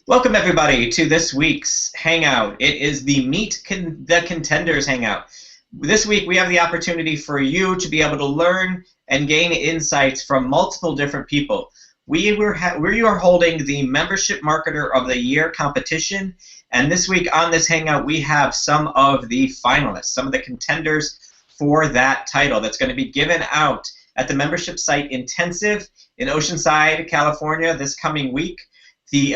Welcome everybody to this week's Hangout. It is the the Contenders Hangout. This week we have the opportunity for you to be able to learn and gain insights from multiple different people. We are holding the Membership Marketer of the Year competition, and this week on this Hangout we have some of the finalists, some of the contenders for that title that's going to be given out at the Membership Site Intensive in Oceanside, California this coming week. The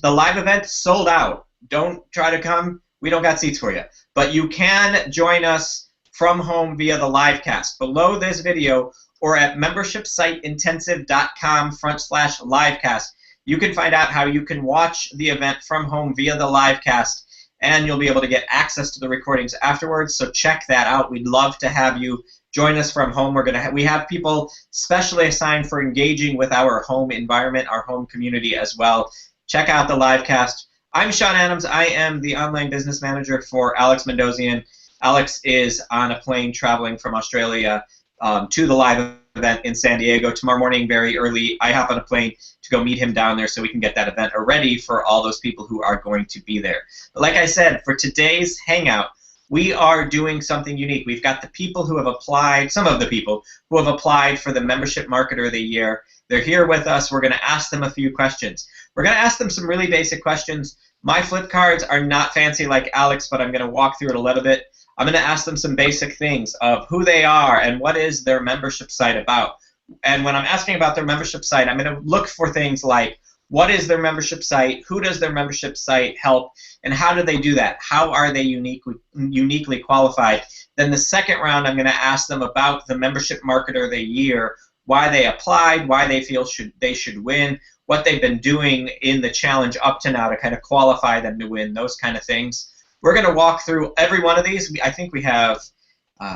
live event, sold out. Don't try to come. We don't got seats for you. But you can join us from home via the live cast below this video or at membershipsiteintensive.com/livecast. You can find out how you can watch the event from home via the live cast, and you'll be able to get access to the recordings afterwards. So check that out. We'd love to have you join us from home. We have people specially assigned for engaging with our home environment, our home community as well. Check out the live cast. I'm Sean Adams. I am the online business manager for Alex Mendozian. Alex is on a plane traveling from Australia to the live event in San Diego tomorrow morning very early. I hop on a plane to go meet him down there so we can get that event ready for all those people who are going to be there. But like I said, for today's Hangout, we are doing something unique. We've got the people who have applied, some of the people who have applied for the Membership Marketer of the Year. They're here with us. We're going to ask them a few questions. We're going to ask them some really basic questions. My flip cards are not fancy like Alex, but I'm going to walk through it a little bit. I'm going to ask them some basic things of who they are and what is their membership site about. And when I'm asking about their membership site, I'm going to look for things like, what is their membership site? Who does their membership site help? And how do they do that? How are they uniquely qualified? Then the second round, I'm going to ask them about the Membership Marketer of the Year, why they applied, why they feel they should win, what they've been doing in the challenge up to now to kind of qualify them to win, those kind of things. We're going to walk through every one of these. I think we have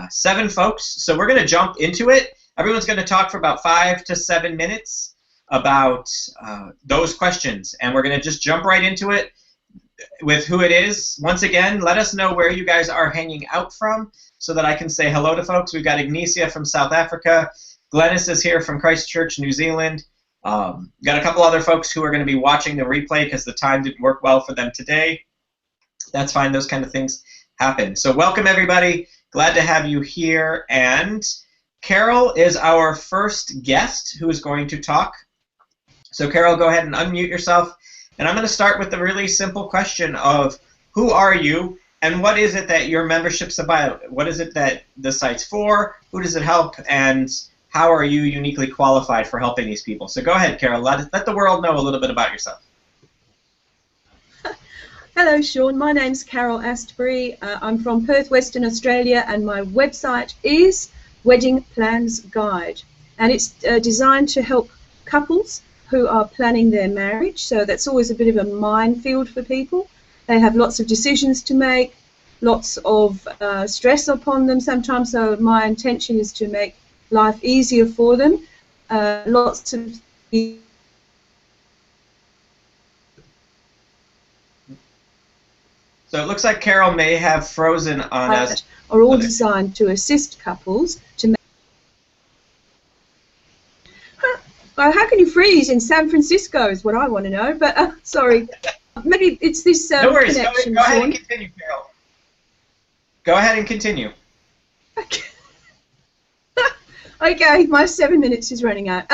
7 folks, so we're going to jump into it. Everyone's going to talk for about 5 to 7 minutes about those questions, and we're going to just jump right into it with who it is. Once again, let us know where you guys are hanging out from so that I can say hello to folks. We've got Ignacia from South Africa. Glennis is here from Christchurch, New Zealand. Got a couple other folks who are going to be watching the replay because the time didn't work well for them today. That's fine. Those kind of things happen. So welcome, everybody. Glad to have you here. And Carol is our first guest who is going to talk. So Carol, go ahead and unmute yourself. And I'm going to start with the really simple question of who are you and what is it that your membership's about? What is it that the site's for? Who does it help? And how are you uniquely qualified for helping these people? So go ahead, Carol. Let the world know a little bit about yourself. Hello, Sean. My name's Carol Astbury. I'm from Perth, Western Australia, and my website is Wedding Plans Guide. And it's designed to help couples who are planning their marriage, so that's always a bit of a minefield for people. They have lots of decisions to make, lots of stress upon them sometimes, so my intention is to make life easier for them. Lots of So it looks like Carol may have frozen on us. Are all designed to assist couples to make. Well, how can you freeze in San Francisco is what I want to know, but sorry. Maybe it's this no worries. connection. Go ahead and continue, Carol. Go ahead and continue. Okay. Okay, my 7 minutes is running out.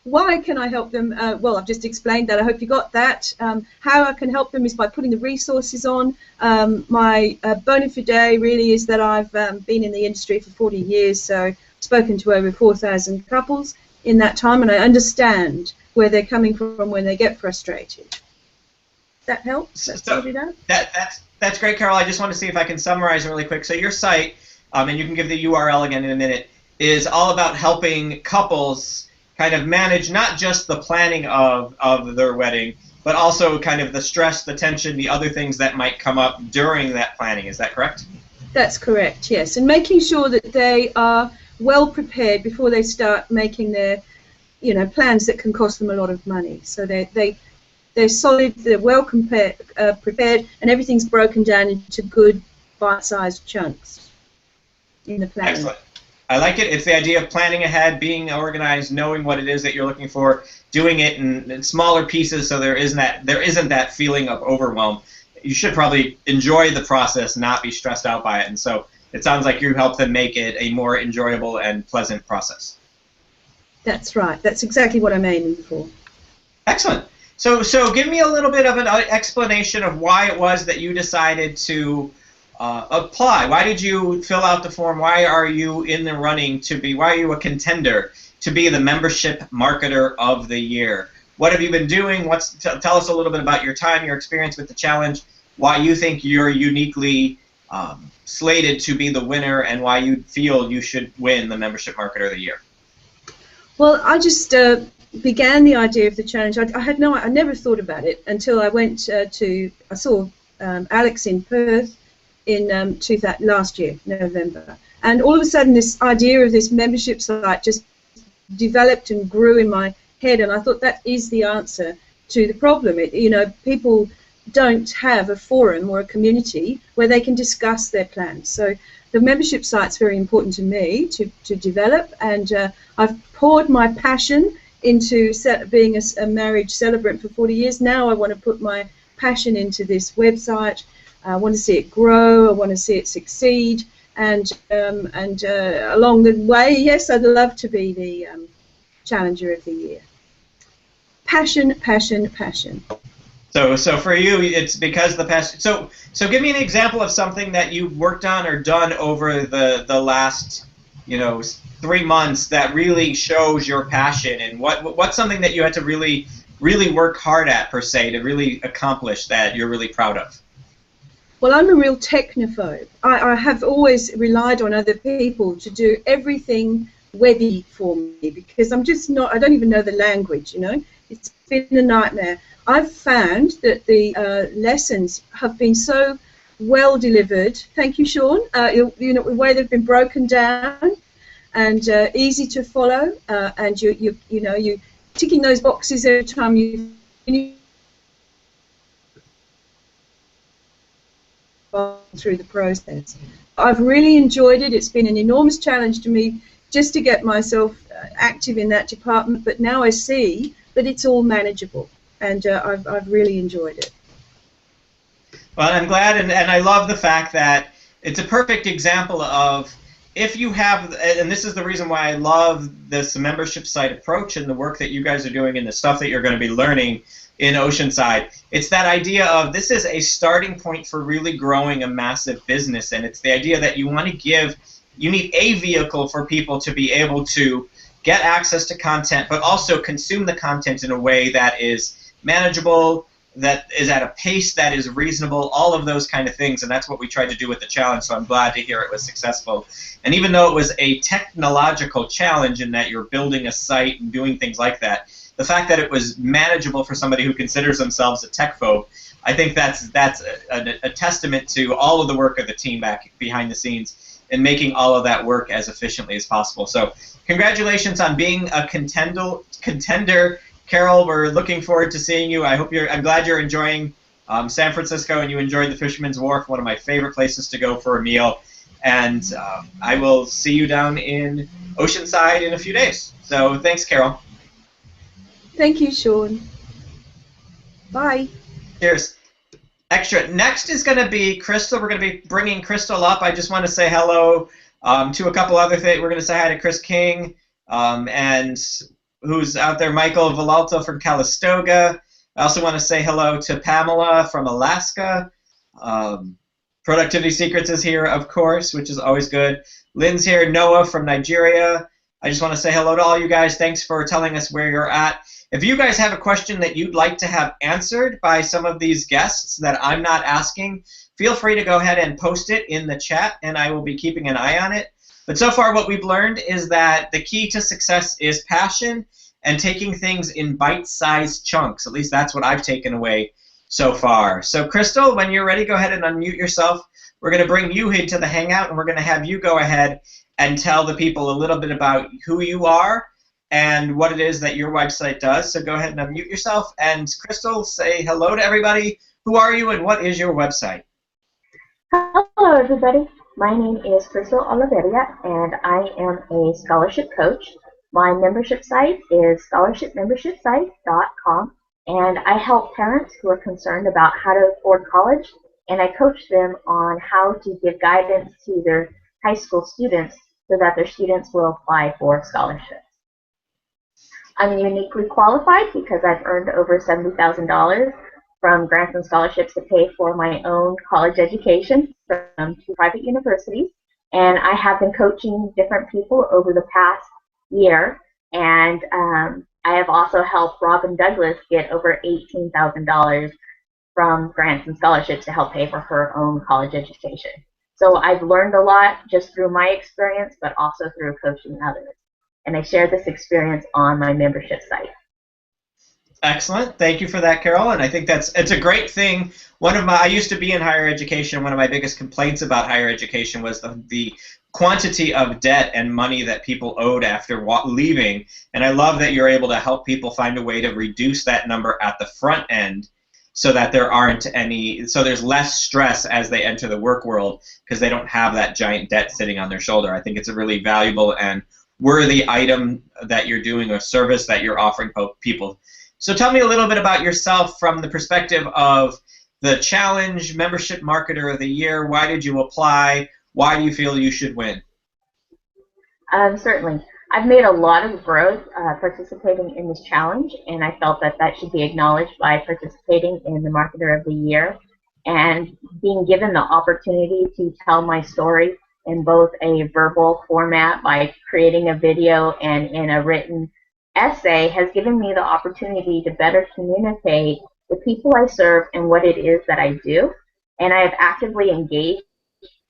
Why can I help them? Well, I've just explained that. I hope you got that. How I can help them is by putting the resources on. My bona fide really is that I've been in the industry for 40 years, so I've spoken to over 4,000 couples in that time, and I understand where they're coming from when they get frustrated. That helps? That's great, Carol. I just want to see if I can summarize really quick. So your site, and you can give the URL again in a minute, is all about helping couples kind of manage not just the planning of their wedding, but also kind of the stress, the tension, the other things that might come up during that planning. Is that correct? That's correct, yes. And making sure that they are well prepared before they start making their, plans that can cost them a lot of money. So they're solid, they're well prepared, and everything's broken down into good bite-sized chunks in the planning. Excellent. I like it. It's the idea of planning ahead, being organized, knowing what it is that you're looking for, doing it in smaller pieces so there isn't that feeling of overwhelm. You should probably enjoy the process, not be stressed out by it. And so it sounds like you help them make it a more enjoyable and pleasant process. That's right. That's exactly what I'm aiming for. Excellent. So give me a little bit of an explanation of why it was that you decided to apply. Why did you fill out the form? Why are you in the running to be, why are you a contender to be the Membership Marketer of the Year? What have you been doing? Tell us a little bit about your time, your experience with the challenge, why you think you're uniquely slated to be the winner, and why you feel you should win the Membership Marketer of the Year. Well, I just began the idea of the challenge. I never thought about it until I went I saw Alex in Perth in last year, November. And all of a sudden this idea of this membership site just developed and grew in my head, and I thought that is the answer to the problem. People don't have a forum or a community where they can discuss their plans. So the membership site's very important to me to develop, and I've poured my passion into being a marriage celebrant for 40 years. Now I want to put my passion into this website. I want to see it grow. I want to see it succeed. And along the way, yes, I'd love to be the Challenger of the Year. Passion, passion, passion. So for you, it's because the passion. So give me an example of something that you've worked on or done over the last 3 months that really shows your passion, and what's something that you had to really work hard at, per se, to really accomplish that you're really proud of. Well, I'm a real technophobe. I have always relied on other people to do everything webby for me because I'm just not, I don't even know the language, It's been a nightmare. I've found that the lessons have been so well delivered. Thank you, Sean. The way they've been broken down and easy to follow, and you ticking those boxes every time you finish through the process. I've really enjoyed it. It's been an enormous challenge to me just to get myself active in that department, but now I see that it's all manageable, and I've really enjoyed it. Well, I'm glad, and I love the fact that it's a perfect example of if you have, and this is the reason why I love this membership site approach and the work that you guys are doing and the stuff that you're going to be learning in Oceanside. It's that idea of this is a starting point for really growing a massive business, and it's the idea that you need a vehicle for people to be able to get access to content, but also consume the content in a way that is manageable, that is at a pace that is reasonable, all of those kind of things, and that's what we tried to do with the challenge, so I'm glad to hear it was successful. And even though it was a technological challenge in that you're building a site and doing things like that, the fact that it was manageable for somebody who considers themselves a tech phobe, I think that's a testament to all of the work of the team back behind the scenes in making all of that work as efficiently as possible. So congratulations on being a contender. Carol, we're looking forward to seeing you. I'm glad you're enjoying San Francisco and you enjoyed the Fisherman's Wharf, one of my favorite places to go for a meal. And I will see you down in Oceanside in a few days. So thanks, Carol. Thank you, Sean. Bye. Cheers. Extra. Next is going to be Crystal. We're going to be bringing Crystal up. I just want to say hello to a couple other things. We're going to say hi to Chris King and who's out there, Michael Villalta from Calistoga. I also want to say hello to Pamela from Alaska. Productivity Secrets is here, of course, which is always good. Lynn's here. Noah from Nigeria. I just want to say hello to all you guys. Thanks for telling us where you're at. If you guys have a question that you'd like to have answered by some of these guests that I'm not asking, feel free to go ahead and post it in the chat, and I will be keeping an eye on it. But so far what we've learned is that the key to success is passion and taking things in bite-sized chunks. At least that's what I've taken away so far. So Crystal, when you're ready, go ahead and unmute yourself. We're going to bring you into the Hangout, and we're going to have you go ahead and tell the people a little bit about who you are and what it is that your website does. So go ahead and unmute yourself. And Crystal, say hello to everybody. Who are you and what is your website? Hello, everybody. My name is Crystal Oliveria, and I am a scholarship coach. My membership site is scholarshipmembershipsite.com, and I help parents who are concerned about how to afford college, and I coach them on how to give guidance to their high school students so that their students will apply for scholarships. I'm uniquely qualified because I've earned over $70,000 from grants and scholarships to pay for my own college education from two private universities. And I have been coaching different people over the past year. And I have also helped Robin Douglas get over $18,000 from grants and scholarships to help pay for her own college education. So I've learned a lot just through my experience, but also through coaching others. And I share this experience on my membership site. Excellent. Thank you for that, Carol. And I think it's a great thing. I used to be in higher education. One of my biggest complaints about higher education was the quantity of debt and money that people owed after leaving. And I love that you're able to help people find a way to reduce that number at the front end so that there's less stress as they enter the work world because they don't have that giant debt sitting on their shoulder. I think it's a really valuable and worthy item that you're doing, a service that you're offering people. So tell me a little bit about yourself from the perspective of the Challenge Membership Marketer of the Year. Why did you apply? Why do you feel you should win? Certainly. I've made a lot of growth participating in this challenge, and I felt that that should be acknowledged by participating in the Marketer of the Year and being given the opportunity to tell my story in both a verbal format by creating a video and in a written essay has given me the opportunity to better communicate the people I serve and what it is that I do. And I have actively engaged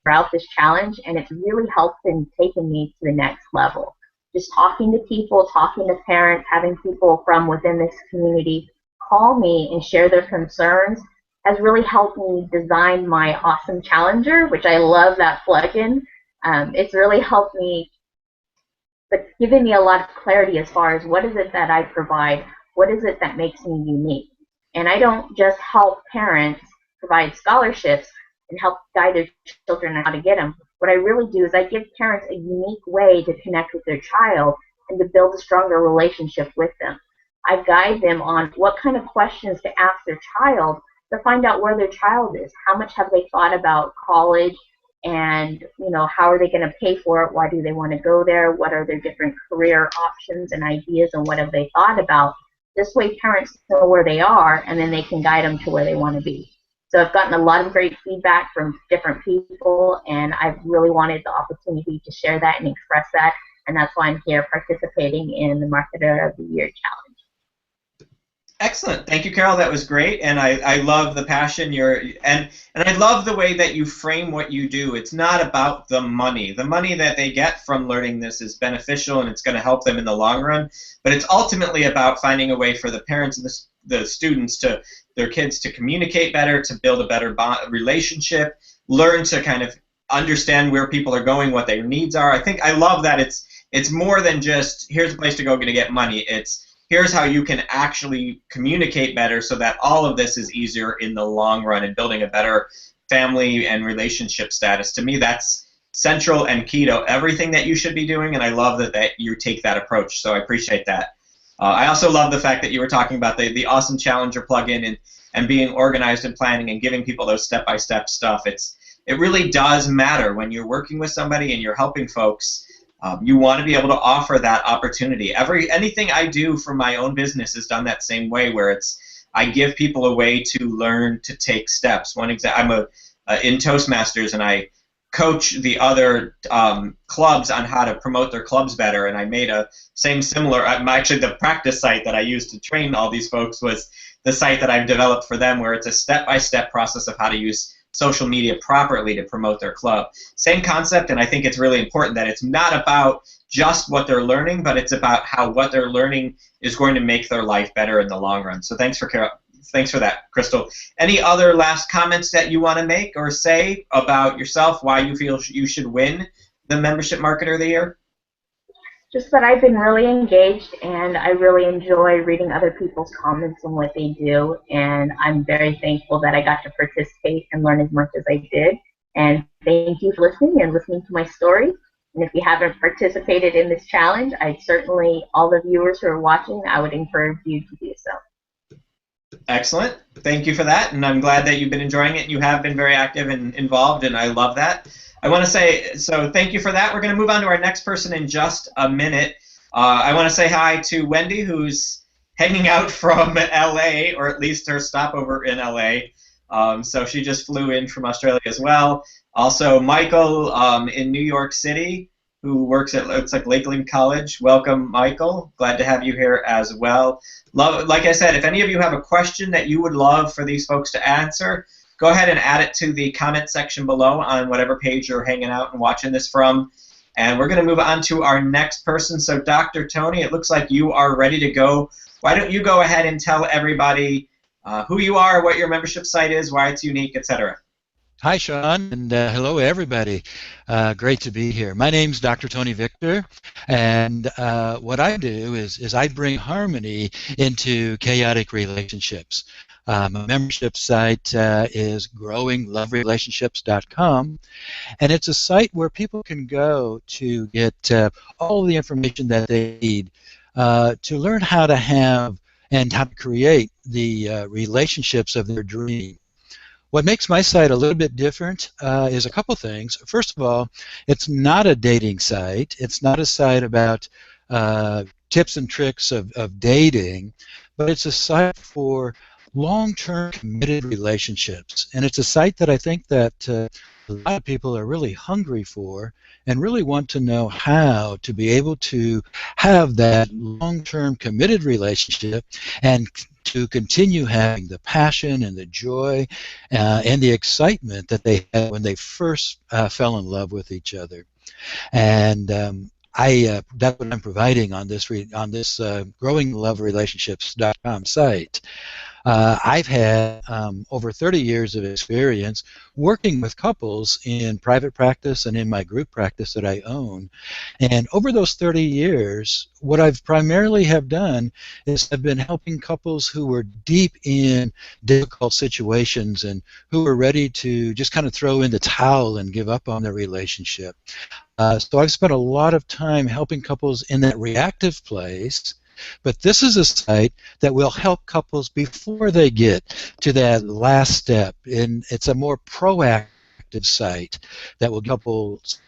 throughout this challenge, and it's really helped in taking me to the next level. Just talking to people, talking to parents, having people from within this community call me and share their concerns has really helped me design my Awesome Challenger, which I love that plugin. It's really helped me, but given me a lot of clarity as far as what is it that I provide, what is it that makes me unique. And I don't just help parents provide scholarships and help guide their children on how to get them. What I really do is I give parents a unique way to connect with their child and to build a stronger relationship with them. I guide them on what kind of questions to ask their child to find out where their child is. How much have they thought about college, and how are they going to pay for it? Why do they want to go there? What are their different career options and ideas, and what have they thought about? This way parents know where they are, and then they can guide them to where they want to be. So I've gotten a lot of great feedback from different people, and I've really wanted the opportunity to share that and express that, and that's why I'm here participating in the Marketer of the Year Challenge. Excellent. Thank you, Carol. That was great, and I love the passion and I love the way that you frame what you do. It's not about the money. The money that they get from learning this is beneficial, and it's going to help them in the long run, but it's ultimately about finding a way for the parents and the students their kids to communicate better, to build a better relationship, learn to kind of understand where people are going, what their needs are. I love that it's more than just here's a place to go to get money. It's here's how you can actually communicate better so that all of this is easier in the long run and building a better family and relationship status. To me, that's central and key to everything that you should be doing, and I love that you take that approach, so I appreciate that. I also love the fact that you were talking about the Awesome Challenger plugin and being organized and planning and giving people those step-by-step stuff. It really does matter when you're working with somebody and you're helping folks. You want to be able to offer that opportunity. Anything I do for my own business is done that same way, where I give people a way to learn to take steps. I'm in Toastmasters, and I coach the other clubs on how to promote their clubs better, and I made actually the practice site that I used to train all these folks was the site that I've developed for them, where it's a step-by-step process of how to use social media properly to promote their club. Same concept, and I think it's really important that it's not about just what they're learning, but it's about how what they're learning is going to make their life better in the long run. So thanks for that, Crystal. Any other last comments that you want to make or say about yourself, why you feel you should win the Membership Marketer of the Year? Just that I've been really engaged, and I really enjoy reading other people's comments and what they do, and I'm very thankful that I got to participate and learn as much as I did. And thank you for listening and listening to my story. And if you haven't participated in this challenge, I certainly, all the viewers who are watching, I would encourage you to do so. Excellent. Thank you for that, and I'm glad that you've been enjoying it. You have been very active and involved, and I love that. I want to say, so thank you for that. We're going to move on to our next person in just a minute. I want to say hi to Wendy, who's hanging out from LA, or at least her stopover in LA. So she just flew in from Australia as well. Also, Michael in New York City, who works at, looks like Lakeland College. Welcome, Michael. Glad to have you here as well. Like I said, if any of you have a question that you would love for these folks to answer, go ahead and add it to the comment section below on whatever page you're hanging out and watching this from. And we're going to move on to our next person. So Dr. Tony, it looks like you are ready to go. Why don't you go ahead and tell everybody who you are, what your membership site is, why it's unique, etc. Hi, Sean, and hello, everybody. Great to be here. My name's Dr. Tony Victor, and what I do is I bring harmony into chaotic relationships. My membership site is growingloverelationships.com, and it's a site where people can go to get all the information that they need to learn how to have and how to create the relationships of their dream. What makes my site a little bit different is a couple things. First of all, it's not a dating site. It's not a site about tips and tricks of dating, but it's a site for long-term committed relationships. And it's a site that I think that a lot of people are really hungry for and really want to know how to be able to have that long-term committed relationship and to continue having the passion and the joy and the excitement that they had when they first fell in love with each other. And that's what I'm providing on this growingloverelationships.com site. I've had over 30 years of experience working with couples in private practice and in my group practice that I own. And over those 30 years, what I've primarily have done is I've been helping couples who were deep in difficult situations and who were ready to just kind of throw in the towel and give up on their relationship. So I've spent a lot of time helping couples in that reactive place. But this is a site that will help couples before they get to that last step. And it's a more proactive site that will give couples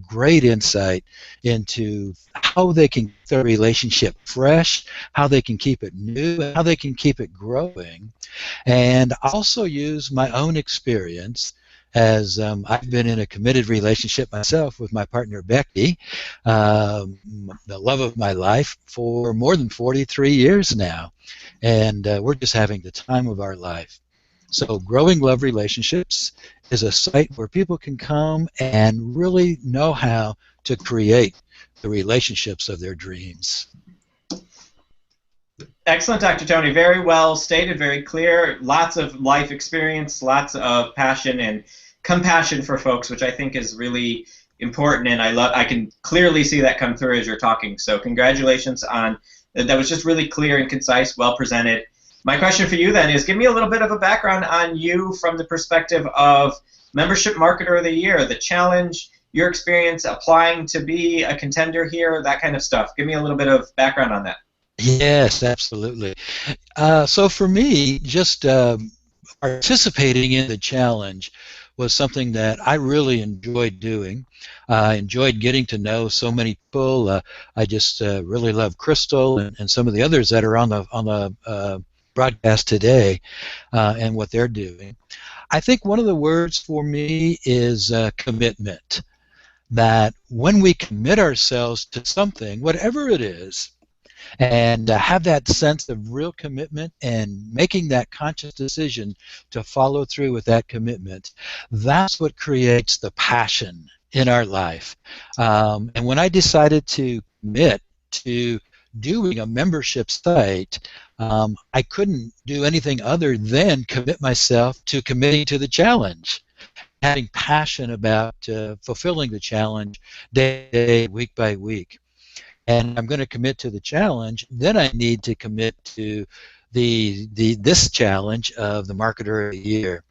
great insight into how they can keep their relationship fresh, how they can keep it new, and how they can keep it growing. And I also use my own experience as I've been in a committed relationship myself with my partner Becky, the love of my life, for more than 43 years now. And we're just having the time of our life. So Growing Love Relationships is a site where people can come and really know how to create the relationships of their dreams. Excellent, Dr. Tony. Very well stated, very clear. Lots of life experience, lots of passion and compassion for folks, which I think is really important, and I can clearly see that come through as you're talking. So congratulations on that. Was just really clear and concise, well presented. My question for you then is, give me a little bit of a background on you from the perspective of Membership Marketer of the Year, the challenge, your experience applying to be a contender here, that kind of stuff. Give me a little bit of background on that. Yes, absolutely. So for me, just participating in the challenge was something that I really enjoyed doing. I enjoyed getting to know so many people. I just really love Crystal and some of the others that are on the broadcast today and what they're doing. I think one of the words for me is commitment. That when we commit ourselves to something, whatever it is, and have that sense of real commitment and making that conscious decision to follow through with that commitment, that's what creates the passion in our life. And when I decided to commit to doing a membership site, I couldn't do anything other than commit myself to committing to the challenge, having passion about fulfilling the challenge day by day, week by week. And I'm going to commit to the challenge, then I need to commit to this challenge of the Marketer of the Year.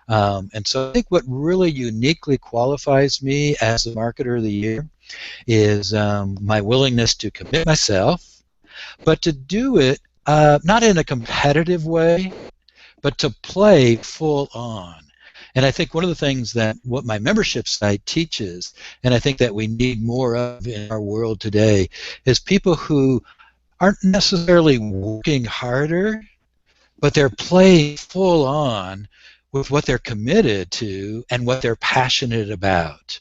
And so I think what really uniquely qualifies me as the Marketer of the Year is my willingness to commit myself, but to do it not in a competitive way, but to play full on. And I think one of the things that what my membership site teaches, and I think that we need more of in our world today, is people who aren't necessarily working harder, but they're playing full on with what they're committed to and what they're passionate about.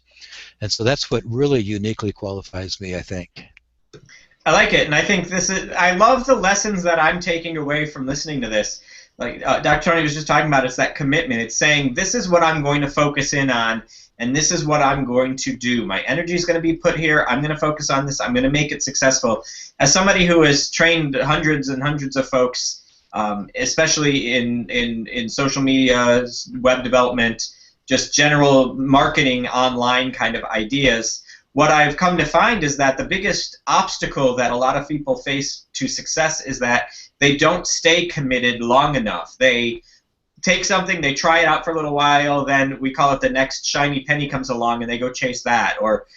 And so that's what really uniquely qualifies me, I think. I like it, and I think this is. I love the lessons that I'm taking away from listening to this. Like Dr. Tony was just talking about, it's that commitment. It's saying this is what I'm going to focus in on, and this is what I'm going to do. My energy is going to be put here. I'm going to focus on this. I'm going to make it successful. As somebody who has trained hundreds and hundreds of folks, especially in social media, web development, just general marketing, online kind of ideas. What I've come to find is that the biggest obstacle that a lot of people face to success is that they don't stay committed long enough. They take something, they try it out for a little while, then we call it the next shiny penny comes along and they go chase that. Or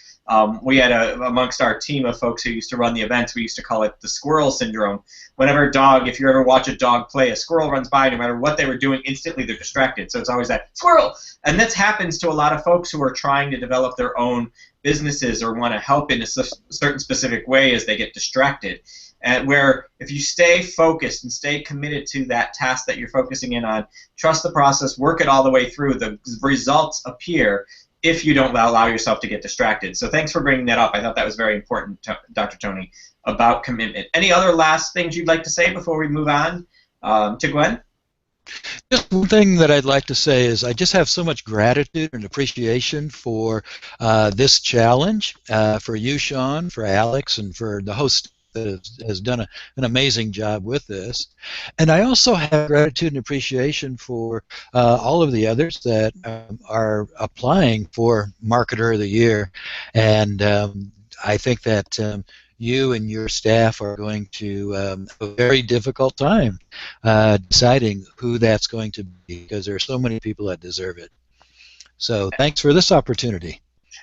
we had amongst our team of folks who used to run the events, we used to call it the squirrel syndrome. Whenever a dog, if you ever watch a dog play, a squirrel runs by, no matter what they were doing, instantly they're distracted. So it's always that, squirrel! And this happens to a lot of folks who are trying to develop their own businesses or want to help in a certain specific way as they get distracted. And where if you stay focused and stay committed to that task that you're focusing in on, trust the process, work it all the way through, the results appear if you don't allow yourself to get distracted. So thanks for bringing that up. I thought that was very important, Dr. Tony, about commitment. Any other last things you'd like to say before we move on to Gwen? Just one thing that I'd like to say is I just have so much gratitude and appreciation for this challenge, for you, Sean, for Alex, and for the host that has done an amazing job with this. And I also have gratitude and appreciation for all of the others that are applying for Marketer of the Year. And I think that you and your staff are going to have a very difficult time deciding who that's going to be, because there are so many people that deserve it. So thanks for this opportunity.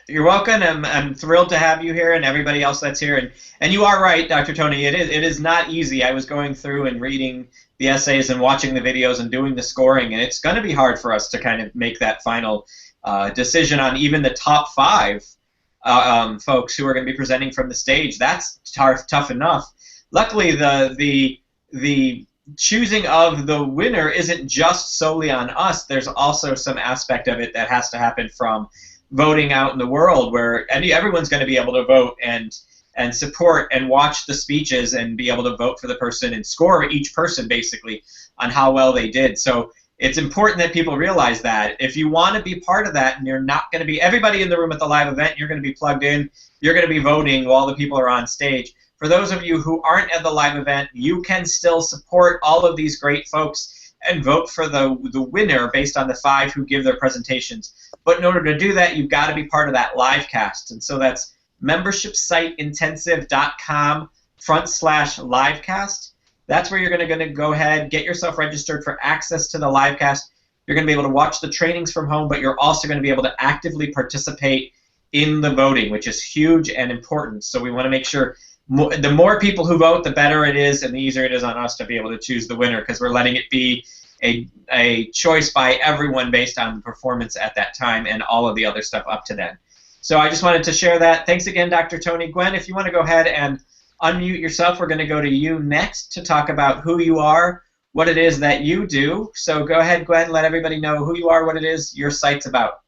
You're welcome. I'm thrilled to have you here and everybody else that's here. And you are right, Dr. Tony. It is not easy. I was going through and reading the essays and watching the videos and doing the scoring, and it's going to be hard for us to kind of make that final decision on even the top 5 folks who are going to be presenting from the stage. That's tough enough. Luckily, the choosing of the winner isn't just solely on us. There's also some aspect of it that has to happen from voting out in the world, where everyone's going to be able to vote and support and watch the speeches and be able to vote for the person and score each person basically on how well they did. So it's important that people realize that if you want to be part of that, and you're not going to be everybody in the room at the live event, you're going to be plugged in, you're going to be voting while the people are on stage. For those of you who aren't at the live event, you can still support all of these great folks and vote for the winner based on the 5 who give their presentations. But in order to do that, you've got to be part of that live cast. And so that's membershipsiteintensive.com/livecast. That's where you're going to go ahead, get yourself registered for access to the live cast. You're going to be able to watch the trainings from home, but you're also going to be able to actively participate in the voting, which is huge and important. So we want to make sure the more people who vote, the better it is, and the easier it is on us to be able to choose the winner, because we're letting it be a choice by everyone based on performance at that time and all of the other stuff up to then. So I just wanted to share that. Thanks again, Dr. Tony. Gwen, if you want to go ahead and unmute yourself, we're going to go to you next to talk about who you are, what it is that you do. So go ahead, Gwen, let everybody know who you are, what it is your site's about.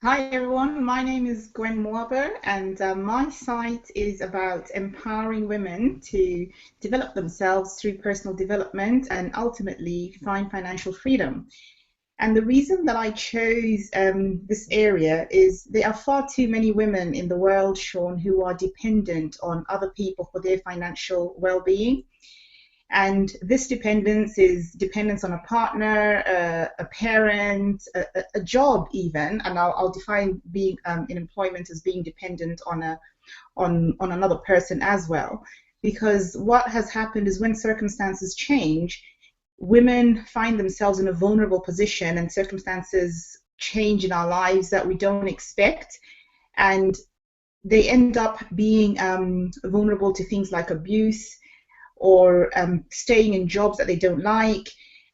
Hi everyone, my name is Gwen Morber, and my site is about empowering women to develop themselves through personal development and ultimately find financial freedom. And the reason that I chose this area is there are far too many women in the world, Sean, who are dependent on other people for their financial well-being. And this dependence is dependence on a partner, a parent, a job even, and I'll define being in employment as being dependent on another person as well. Because what has happened is when circumstances change, women find themselves in a vulnerable position and circumstances change in our lives that we don't expect, and they end up being vulnerable to things like abuse or staying in jobs that they don't like.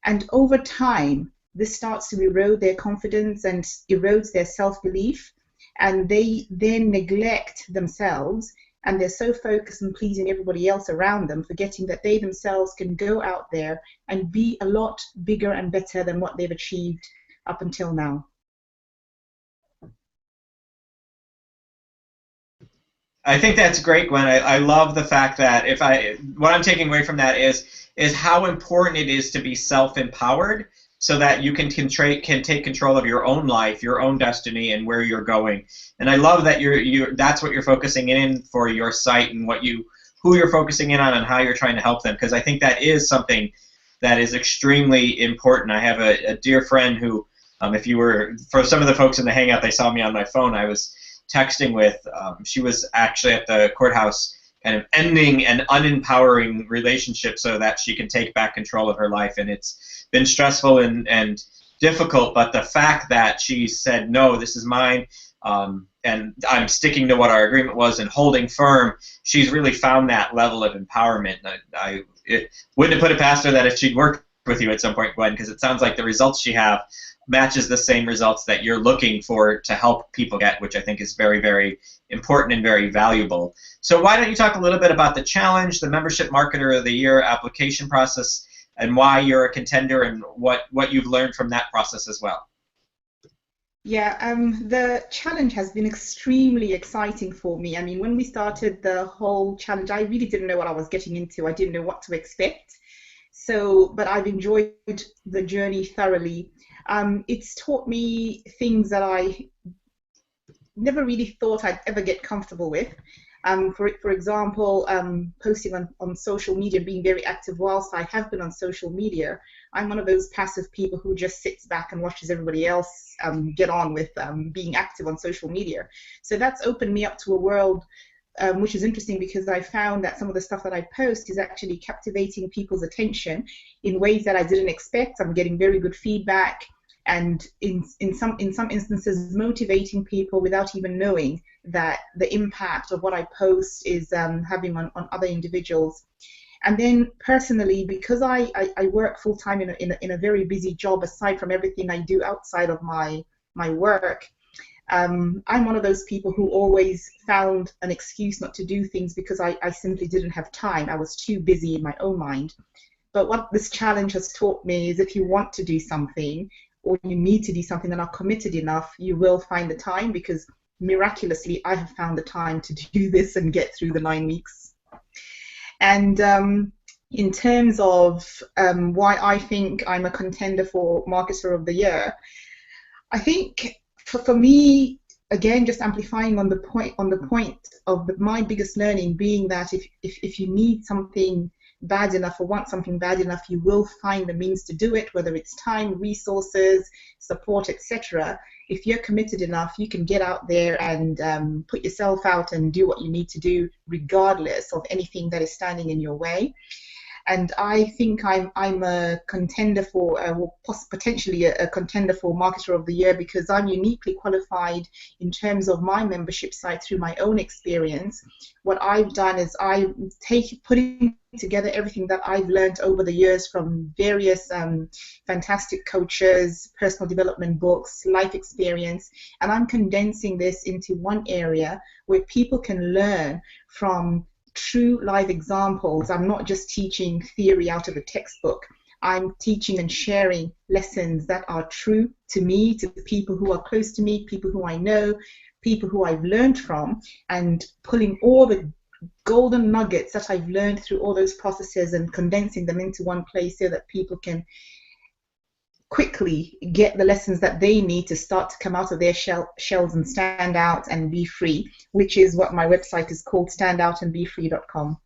And over time, this starts to erode their confidence and erodes their self-belief, and they then neglect themselves, and they're so focused on pleasing everybody else around them, forgetting that they themselves can go out there and be a lot bigger and better than what they've achieved up until now. I think that's great, Gwen. I love the fact that what I'm taking away from that is how important it is to be self-empowered so that you can take control of your own life, your own destiny, and where you're going. And I love that that's what you're focusing in for your site and who you're focusing in on and how you're trying to help them, because I think that is something that is extremely important. I have a dear friend who, for some of the folks in the Hangout, they saw me on my phone. I was texting with, she was actually at the courthouse kind of ending an unempowering relationship so that she can take back control of her life, and it's been stressful and difficult, but the fact that she said, no, this is mine, and I'm sticking to what our agreement was and holding firm, she's really found that level of empowerment. I wouldn't have put it past her that if she'd worked with you at some point, Gwen, because it sounds like the results she have matches the same results that you're looking for to help people get, which I think is very, very important and very valuable. So why don't you talk a little bit about the challenge, the Membership Marketer of the Year application process, and why you're a contender and what you've learned from that process as well. Yeah, the challenge has been extremely exciting for me. I mean, when we started the whole challenge, I really didn't know what I was getting into. I didn't know what to expect. But I've enjoyed the journey thoroughly. It's taught me things that I never really thought I'd ever get comfortable with. For example, posting on social media, being very active whilst I have been on social media. I'm one of those passive people who just sits back and watches everybody else get on with being active on social media. So that's opened me up to a world which is interesting, because I found that some of the stuff that I post is actually captivating people's attention in ways that I didn't expect. I'm getting very good feedback, and in some instances motivating people without even knowing that the impact of what I post is having on other individuals. And then personally, because I work full-time in a very busy job aside from everything I do outside of my work, I'm one of those people who always found an excuse not to do things because I simply didn't have time. I was too busy in my own mind. But what this challenge has taught me is if you want to do something, or you need to do something and are committed enough, you will find the time, because miraculously I have found the time to do this and get through the 9 weeks. And in terms of why I think I'm a contender for Marketer of the Year, I think for me, again, just amplifying on the point of my biggest learning being that if you need something bad enough or want something bad enough, you will find the means to do it, whether it's time, resources, support, etc. If you're committed enough, you can get out there and put yourself out and do what you need to do, regardless of anything that is standing in your way. And I think I'm a contender for, potentially a contender for Marketer of the Year, because I'm uniquely qualified in terms of my membership site through my own experience. What I've done is putting together everything that I've learned over the years from various fantastic coaches, personal development books, life experience, and I'm condensing this into one area where people can learn from true live examples. I'm not just teaching theory out of a textbook. I'm teaching and sharing lessons that are true to me, to people who are close to me, people who I know, people who I've learned from, and pulling all the golden nuggets that I've learned through all those processes and condensing them into one place so that people can quickly get the lessons that they need to start to come out of their shells and stand out and be free, which is what my website is called, standoutandbefree.com.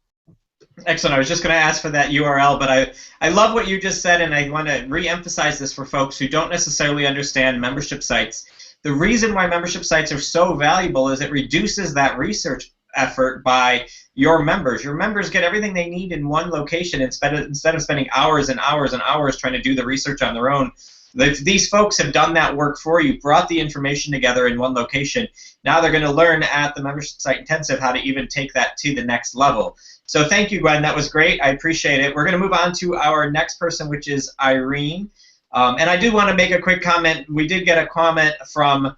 Excellent. I was just going to ask for that URL, but I love what you just said, and I want to re-emphasize this for folks who don't necessarily understand membership sites. The reason why membership sites are so valuable is it reduces that research effort by your members. Your members get everything they need in one location instead of spending hours and hours and hours trying to do the research on their own. These folks have done that work for you, brought the information together in one location. Now they're going to learn at the Membership Site Intensive how to even take that to the next level. So thank you, Gwen. That was great. I appreciate it. We're going to move on to our next person, which is Irene. And I do want to make a quick comment. We did get a comment from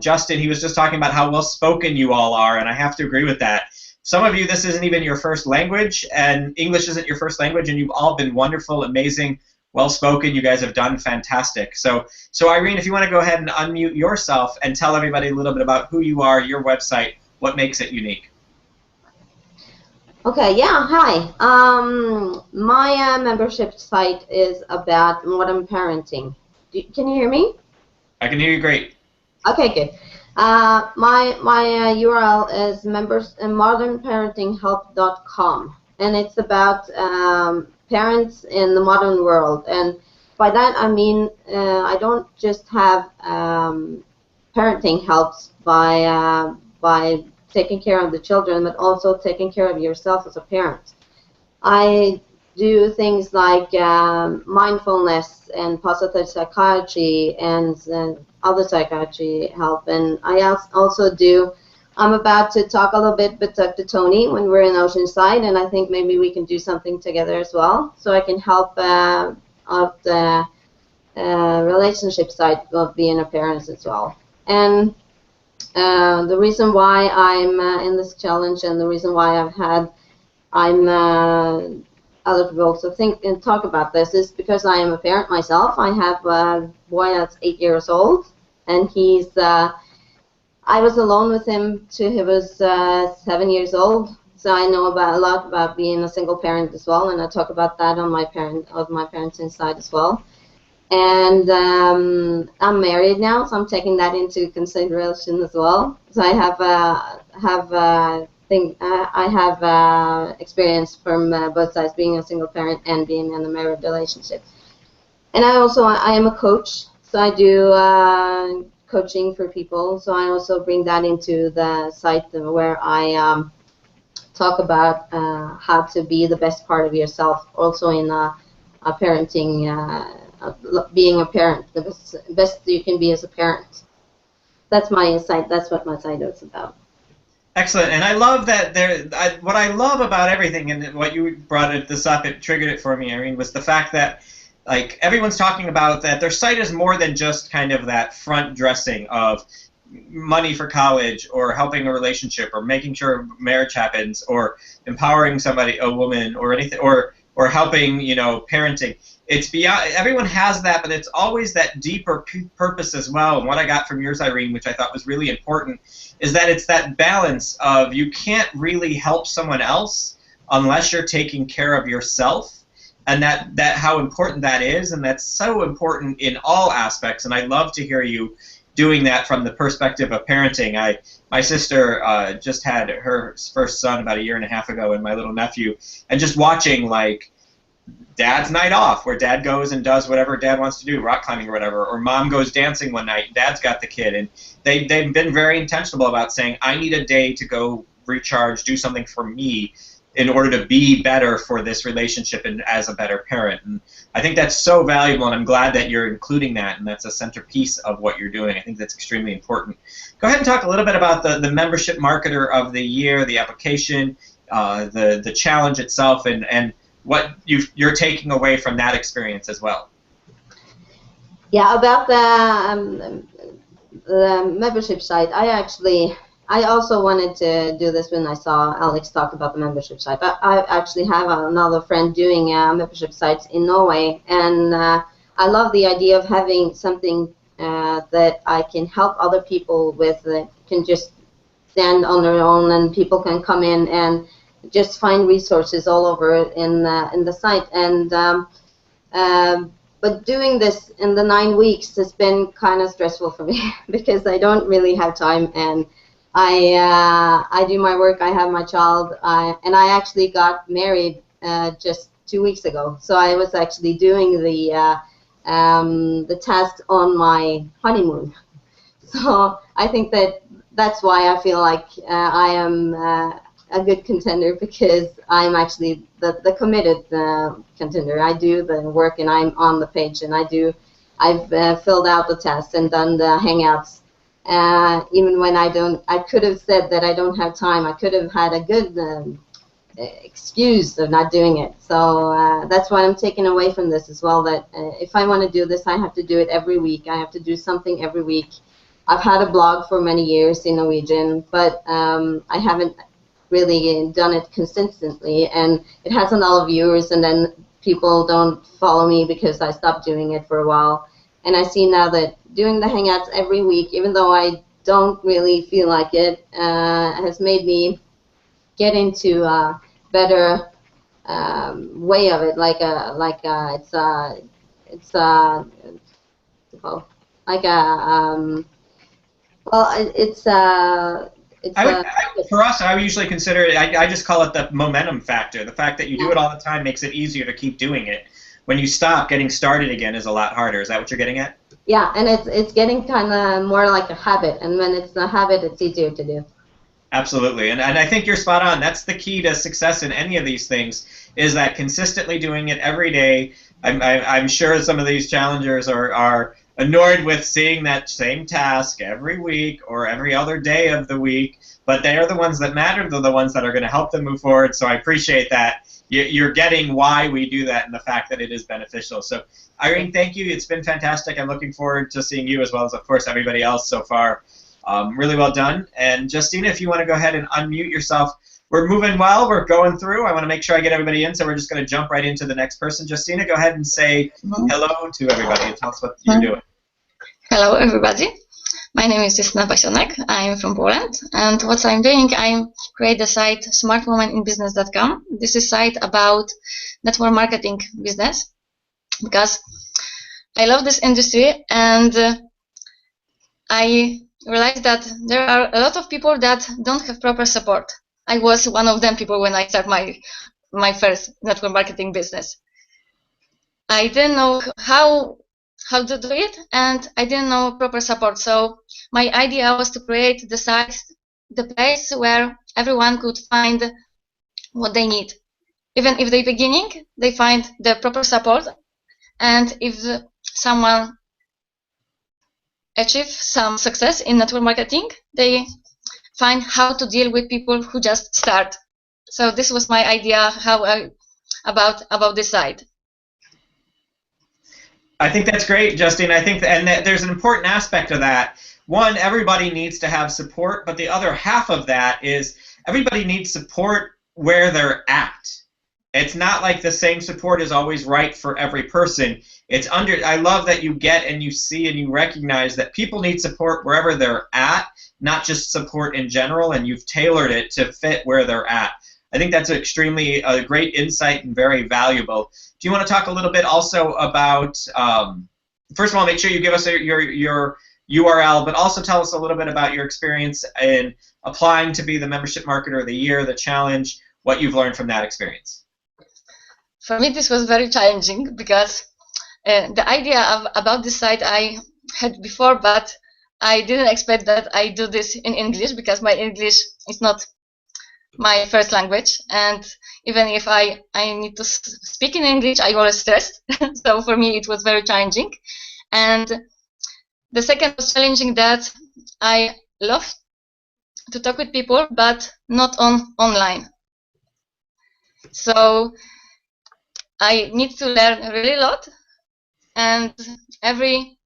Justin. He was just talking about how well-spoken you all are, and I have to agree with that. Some of you, this isn't even your first language, and English isn't your first language, and you've all been wonderful, amazing, well-spoken. You guys have done fantastic. So Irene, if you want to go ahead and unmute yourself and tell everybody a little bit about who you are, your website, what makes it unique. Okay, yeah, hi. My membership site is about modern parenting. Can you hear me? I can hear you great. Okay, good. My URL is modernparentinghelp.com, and it's about parents in the modern world. And by that I mean I don't just have parenting helps by taking care of the children, but also taking care of yourself as a parent. I do things like mindfulness and positive psychology and other psychiatry help, and I also do. I'm about to talk a little bit with Dr. Tony when we're in Oceanside, and I think maybe we can do something together as well, so I can help out the relationship side of being a parent as well. And the reason why I'm in this challenge, and the reason why I'm eligible to think and talk about this, is because I am a parent myself. I have a boy that's 8 years old, and he's I was alone with him till he was 7 years old, so I know a lot about being a single parent as well, and I talk about that on my parenting side as well. And I'm married now, so I'm taking that into consideration as well. So I have experience from both sides, being a single parent and being in a married relationship. And I am a coach, so I do coaching for people. So I also bring that into the site where I talk about how to be the best part of yourself, also in a parenting. Being a parent, the best you can be as a parent. That's my site. That's what my site is about. Excellent, and I love that what I love about everything, and what you brought this up, it triggered it for me, Irene, was the fact that like everyone's talking about that their site is more than just kind of that front dressing of money for college, or helping a relationship, or making sure marriage happens, or empowering somebody, a woman, or anything, or helping, parenting. It's beyond, everyone has that, but it's always that deeper purpose as well. And what I got from yours, Irene, which I thought was really important, is that it's that balance of you can't really help someone else unless you're taking care of yourself, and that how important that is, and that's so important in all aspects. And I love to hear you doing that from the perspective of parenting. My sister just had her first son about 1.5 years ago, and my little nephew, and just watching like Dad's night off, where Dad goes and does whatever Dad wants to do, rock climbing or whatever, or Mom goes dancing one night, Dad's got the kid, and they've been very intentional about saying, I need a day to go recharge, do something for me in order to be better for this relationship and as a better parent. And I think that's so valuable, and I'm glad that you're including that, and that's a centerpiece of what you're doing. I think that's extremely important. Go ahead and talk a little bit about the Membership Marketer of the Year, the application, the challenge itself, and what you're taking away from that experience as well. Yeah, about the membership site, I also wanted to do this when I saw Alex talk about the membership site. But I actually have another friend doing membership sites in Norway, and I love the idea of having something that I can help other people with, that can just stand on their own, and people can come in and just find resources all over in the site. And but doing this in the 9 weeks has been kind of stressful for me because I don't really have time, and I do my work, I have my child, and I actually got married just 2 weeks ago. So I was actually doing the task on my honeymoon. So I think that that's why I feel like I am a good contender, because I'm actually the committed contender. I do the work and I'm on the page, and I've filled out the test and done the hangouts. Even when I could have said that I don't have time. I could have had a good excuse of not doing it. So that's what I'm taking away from this as well, that if I want to do this, I have to do it every week. I have to do something every week. I've had a blog for many years in Norwegian, but I haven't really done it consistently, and it has a lot of viewers, and then people don't follow me because I stopped doing it for a while. And I see now that doing the Hangouts every week, even though I don't really feel like it, has made me get into a better way of it. For us, I would usually consider it, I just call it the momentum factor. The fact that you do it all the time makes it easier to keep doing it. When you stop, getting started again is a lot harder. Is that what you're getting at? Yeah, and it's getting kind of more like a habit, and when it's a habit, it's easier to do. Absolutely, and I think you're spot on. That's the key to success in any of these things, is that consistently doing it every day. I'm sure some of these challengers are annoyed with seeing that same task every week or every other day of the week, but they are the ones that matter. They're the ones that are going to help them move forward, so I appreciate that. You're getting why we do that and the fact that it is beneficial. So, Irene, thank you. It's been fantastic. I'm looking forward to seeing you as well as, of course, everybody else so far. Really well done. And Justina, if you want to go ahead and unmute yourself. We're moving well. We're going through. I want to make sure I get everybody in, so we're just going to jump right into the next person. Justina, go ahead and say hello to everybody and tell us what you're doing. Hello, everybody. My name is Justina Pasionek. I'm from Poland, and what I'm doing, I create the site smartwomaninbusiness.com. This is a site about network marketing business, because I love this industry, and I realized that there are a lot of people that don't have proper support. I was one of them people when I started my first network marketing business. I didn't know how to do it, and I didn't know proper support. So my idea was to create the site, the place where everyone could find what they need. Even if they're beginning, they find the proper support, and if someone achieves some success in network marketing, they find how to deal with people who just start. So this was my idea about this site. I think that's great, Justine. I think there's an important aspect of that. One, everybody needs to have support, but the other half of that is everybody needs support where they're at. It's not like the same support is always right for every person. I love that you get and you see and you recognize that people need support wherever they're at, not just support in general, and you've tailored it to fit where they're at. I think that's extremely great insight and very valuable. Do you want to talk a little bit also about, first of all, make sure you give us your URL, but also tell us a little bit about your experience in applying to be the Membership Marketer of the Year, the challenge, what you've learned from that experience. For me, this was very challenging, because the idea about this site I had before, but I didn't expect that I do this in English, because my English is not my first language, and even if I need to speak in English, I always stressed. So for me it was very challenging. And the second was challenging that I love to talk with people, but not online. So I need to learn really a lot, and every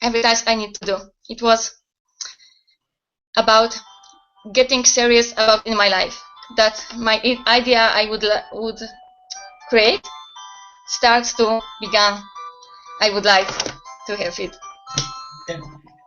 task I need to do, it was about getting serious about in my life. That my idea I would create starts to begin. I would like to have it.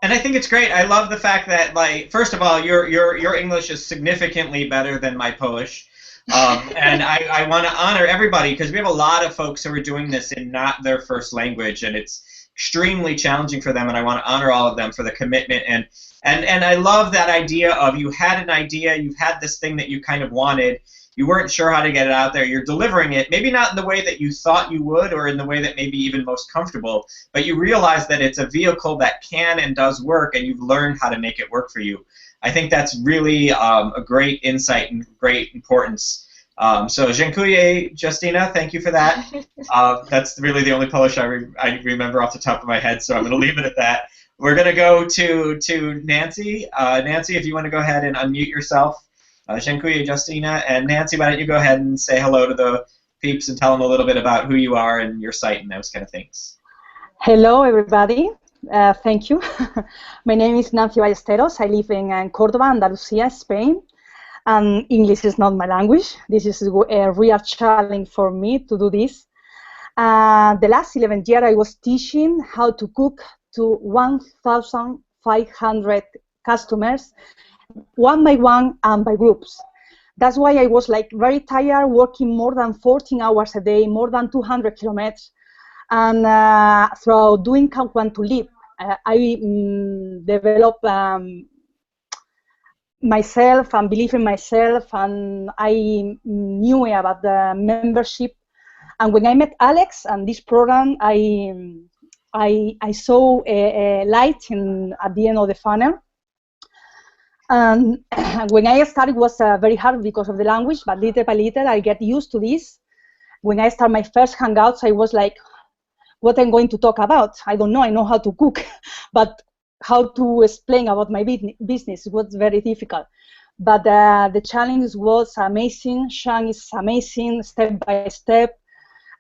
And I think it's great. I love the fact that, like, first of all, your English is significantly better than my Polish. And I want to honor everybody, because we have a lot of folks who are doing this in not their first language, and it's extremely challenging for them, and I want to honor all of them for the commitment. And I love that idea of you had an idea, you've had this thing that you kind of wanted, you weren't sure how to get it out there. You're delivering it, maybe not in the way that you thought you would or in the way that maybe even most comfortable, but you realize that it's a vehicle that can and does work, and you've learned how to make it work for you. I think that's really a great insight and great importance. So dziękuję, Justina. Thank you for that. That's really the only Polish I remember off the top of my head, so I'm going to leave it at that. We're going to go to Nancy. Nancy, if you want to go ahead and unmute yourself. Dziękuję, Justina. And Nancy, why don't you go ahead and say hello to the peeps and tell them a little bit about who you are and your site and those kind of things. Hello, everybody. Thank you. My name is Nancy Ballesteros. I live in Córdoba, Andalusia, Spain. And English is not my language. This is a real challenge for me to do this. The last 11 years, I was teaching how to cook to 1,500 customers, one by one and by groups. That's why I was like very tired, working more than 14 hours a day, more than 200 kilometers. And through doing Count One to Live, I developed myself and believe in myself, and I knew about the membership. And when I met Alex and this program, I saw a light at the end of the funnel. And when I started, it was very hard because of the language, but little by little, I get used to this. When I started my first Hangouts, I was like, what I'm going to talk about? I don't know. I know how to cook, but how to explain about my business was very difficult. But the challenge was amazing. Shang is amazing, step by step.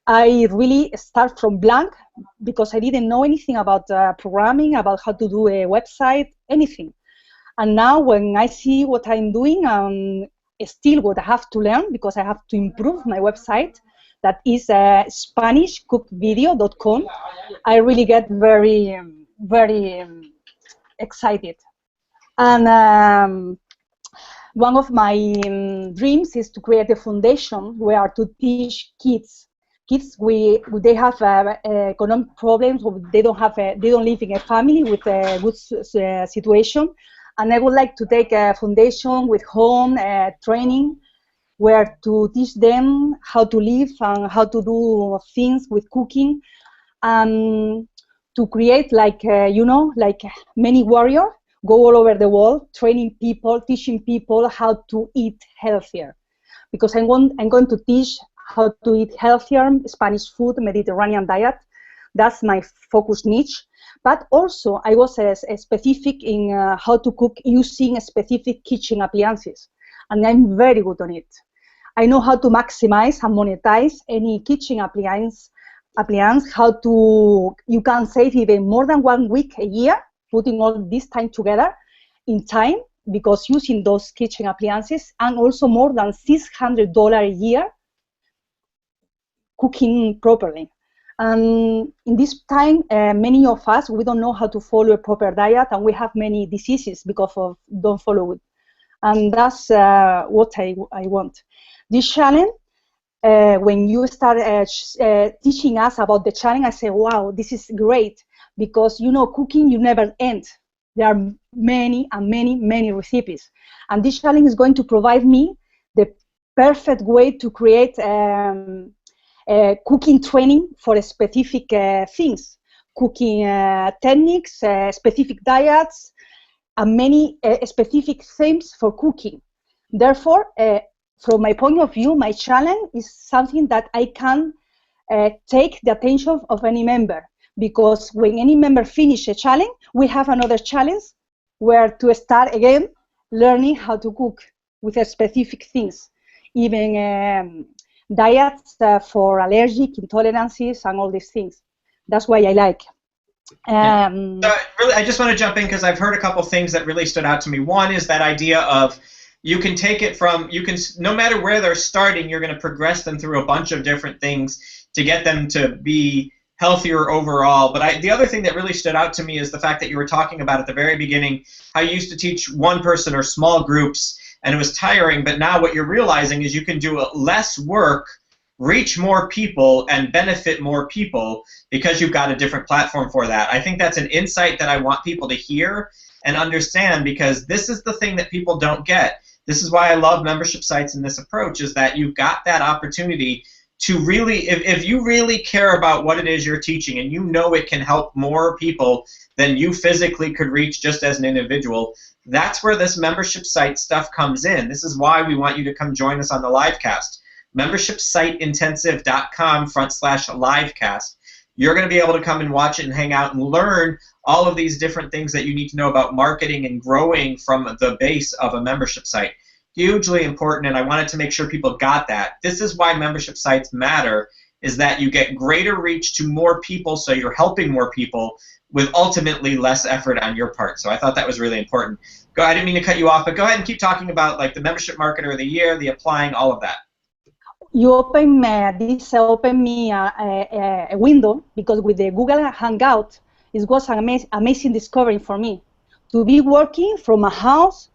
I really start from blank because I didn't know anything about programming, about how to do a website, anything. And now when I see what I'm doing, still what I have to learn because I have to improve my website, that is SpanishCookVideo.com. I really get very, very excited. And one of my dreams is to create a foundation where to teach kids. Kids, they have economic problems, or they don't live in a family with a good situation, and I would like to take a foundation with home training, where to teach them how to live and how to do things with cooking, and to create like like many warriors go all over the world, training people, teaching people how to eat healthier, because I'm going to teach how to eat healthier, Spanish food, Mediterranean diet. That's my focus niche. But also, I was specific in how to cook using specific kitchen appliances, and I'm very good on it. I know how to maximize and monetize any kitchen appliance. How you can save even more than 1 week a year, putting all this time together in time, because using those kitchen appliances, and also more than $600 a year cooking properly. And in this time, many of us, we don't know how to follow a proper diet, and we have many diseases because of don't follow it. And that's what I want. This challenge, when you start teaching us about the challenge, I say, wow, this is great, because cooking, you never end. There are many and many recipes, and this challenge is going to provide me the perfect way to create cooking training for specific things, cooking techniques, specific diets, and many specific themes for cooking. Therefore, from my point of view, my challenge is something that I can take the attention of any member, because when any member finishes a challenge, we have another challenge where to start again learning how to cook with specific things, even diets for allergic intolerances and all these things. That's why I like. Really, I just want to jump in because I've heard a couple things that really stood out to me. One is that idea of you can take it from, no matter where they're starting, you're going to progress them through a bunch of different things to get them to be healthier overall. But the other thing that really stood out to me is the fact that you were talking about at the very beginning how you used to teach one person or small groups, and it was tiring, but now what you're realizing is you can do less work, reach more people, and benefit more people because you've got a different platform for that. I think that's an insight that I want people to hear and understand, because this is the thing that people don't get. This is why I love membership sites in this approach, is that you've got that opportunity to really, if you really care about what it is you're teaching and you know it can help more people than you physically could reach just as an individual, that's where this membership site stuff comes in. This is why we want you to come join us on the livecast. membershipsiteintensive.com/livecast. You're going to be able to come and watch it and hang out and learn all of these different things that you need to know about marketing and growing from the base of a membership site. Hugely important, and I wanted to make sure people got that. This is why membership sites matter, is that you get greater reach to more people, so you're helping more people with ultimately less effort on your part. So I thought that was really important. I didn't mean to cut you off, but go ahead and keep talking about like the membership marketer of the year, the applying, all of that. You open this opened me a window, because with the Google Hangout, it was an amazing discovery for me to be working from a house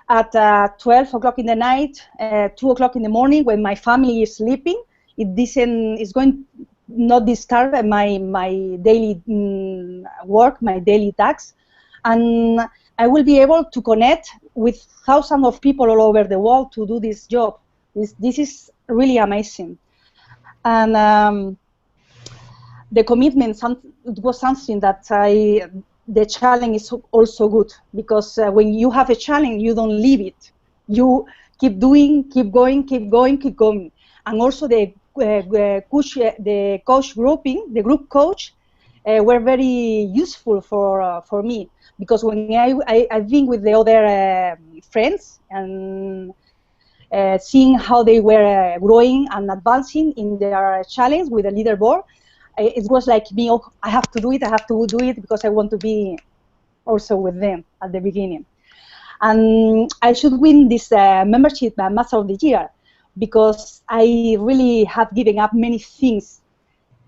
at 12 o'clock in the night, 2 o'clock in the morning when my family is sleeping. It's going not disturb my daily work, my daily tasks, and I will be able to connect with thousands of people all over the world to do this job. This is really amazing. And the commitment, it was something that the challenge is also good, because when you have a challenge, you don't leave it. You keep doing, keep going, keep going, keep going. And also the coach grouping, the group coach, were very useful for me, because when I've been with the other friends and seeing how they were growing and advancing in their challenge with the leaderboard, it was like me, oh, I have to do it, because I want to be also with them at the beginning. And I should win this membership Master of the Year, because I really have given up many things,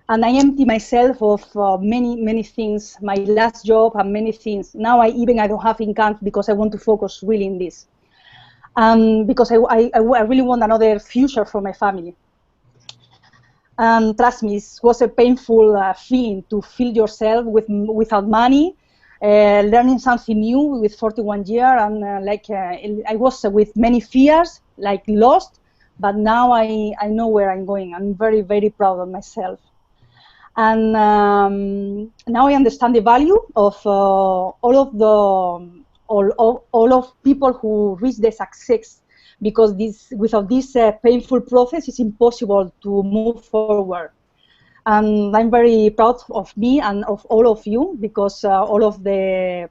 and I empty myself of many things, my last job and many things. Now I don't have income, because I want to focus really in this. Because I really want another future for my family. And trust me, it was a painful feeling to feel yourself without money, learning something new with 41 years, and I was with many fears, like lost, but now I know where I'm going. I'm very, very proud of myself. And now I understand the value of all of people who reach the success, because without this painful process, it's impossible to move forward. And I'm very proud of me and of all of you, because all of the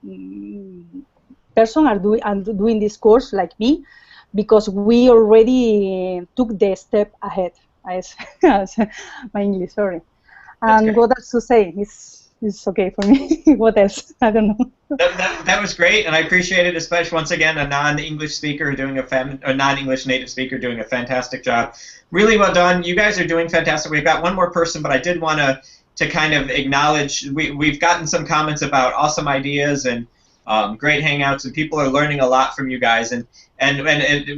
person are doing this course like me, because we already took the step ahead. My English, sorry. And what else to say? It's okay for me. What else? I don't know. That was great, and I appreciate it, especially once again a non-English speaker doing a non-English native speaker doing a fantastic job. Really well done. You guys are doing fantastic. We've got one more person, but I did want to kind of acknowledge we've gotten some comments about awesome ideas and great hangouts, and people are learning a lot from you guys. And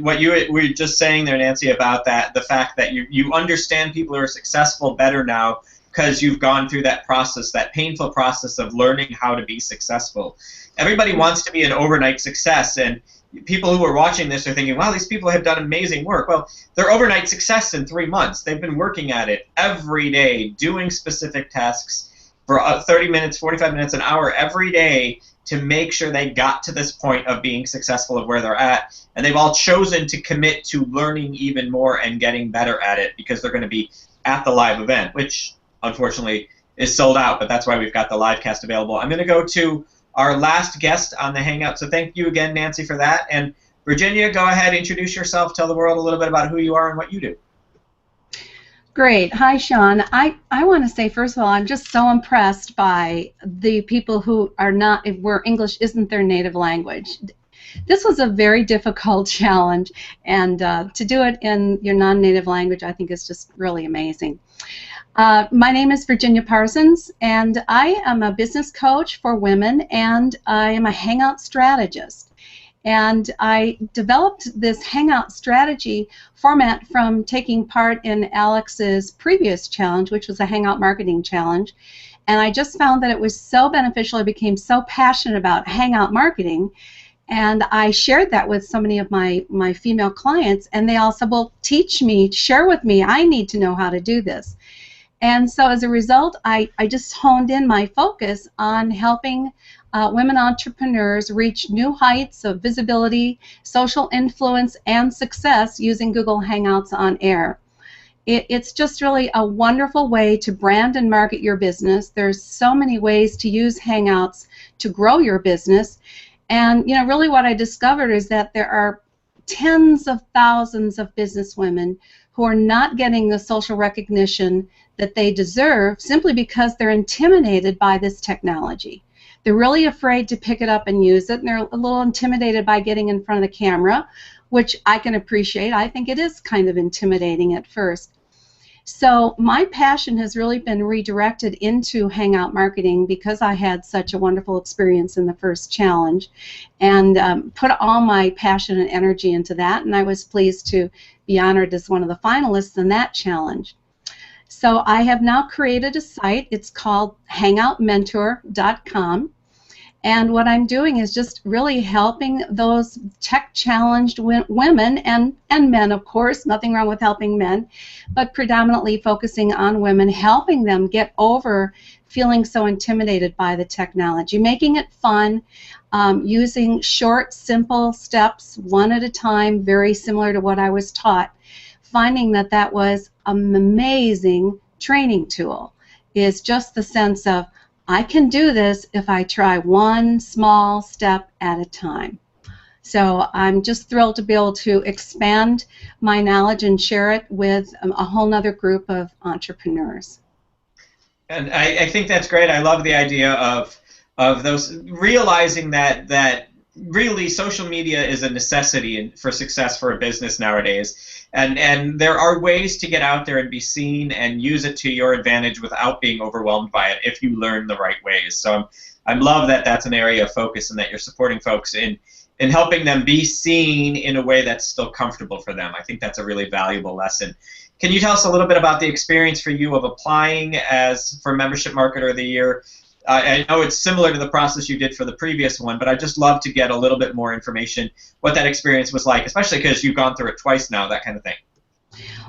what you were just saying there, Nancy, about that, the fact that you understand people who are successful better now, because you've gone through that process, that painful process of learning how to be successful. Everybody wants to be an overnight success, and people who are watching this are thinking, wow, these people have done amazing work. Well, they're overnight success in 3 months. They've been working at it every day, doing specific tasks for 30 minutes, 45 minutes, an hour every day to make sure they got to this point of being successful of where they're at. And they've all chosen to commit to learning even more and getting better at it, because they're going to be at the live event, which unfortunately is sold out, but that's why we've got the live cast available. I'm going to go to our last guest on the Hangout, so thank you again, Nancy, for that. And Virginia, go ahead, introduce yourself, tell the world a little bit about who you are and what you do. Great. Hi, Sean. I want to say, first of all, I'm just so impressed by the people who are not, where English isn't their native language. This was a very difficult challenge, and to do it in your non-native language, I think is just really amazing. My name is Virginia Parsons, and I am a business coach for women, and I am a Hangout strategist. And I developed this Hangout strategy format from taking part in Alex's previous challenge, which was a Hangout Marketing Challenge. And I just found that it was so beneficial. I became so passionate about Hangout marketing. And I shared that with so many of my female clients, and they all said, well, teach me, share with me, I need to know how to do this. And so as a result, I just honed in my focus on helping women entrepreneurs reach new heights of visibility, social influence, and success using Google Hangouts on Air. It's just really a wonderful way to brand and market your business. There's so many ways to use Hangouts to grow your business. And really what I discovered is that there are tens of thousands of business women who are not getting the social recognition that they deserve simply because they're intimidated by this technology. They're really afraid to pick it up and use it, and they're a little intimidated by getting in front of the camera, which I can appreciate. I think it is kind of intimidating at first. So my passion has really been redirected into Hangout marketing because I had such a wonderful experience in the first challenge, and put all my passion and energy into that, and I was pleased to be honored as one of the finalists in that challenge. So I have now created a site. It's called hangoutmentor.com. And what I'm doing is just really helping those tech-challenged women and men, of course, nothing wrong with helping men, but predominantly focusing on women, helping them get over feeling so intimidated by the technology, making it fun, using short, simple steps, one at a time, very similar to what I was taught, finding that that was an amazing training tool, is just the sense of, I can do this if I try one small step at a time. So I'm just thrilled to be able to expand my knowledge and share it with a whole nother group of entrepreneurs. And I think that's great. I love the idea of those, realizing that really social media is a necessity for success for a business nowadays. And there are ways to get out there and be seen and use it to your advantage without being overwhelmed by it if you learn the right ways. So I love that that's an area of focus and that you're supporting folks in helping them be seen in a way that's still comfortable for them. I think that's a really valuable lesson. Can you tell us a little bit about the experience for you of applying for Membership Marketer of the Year? I know it's similar to the process you did for the previous one, but I'd just love to get a little bit more information, what that experience was like, especially because you've gone through it twice now, that kind of thing.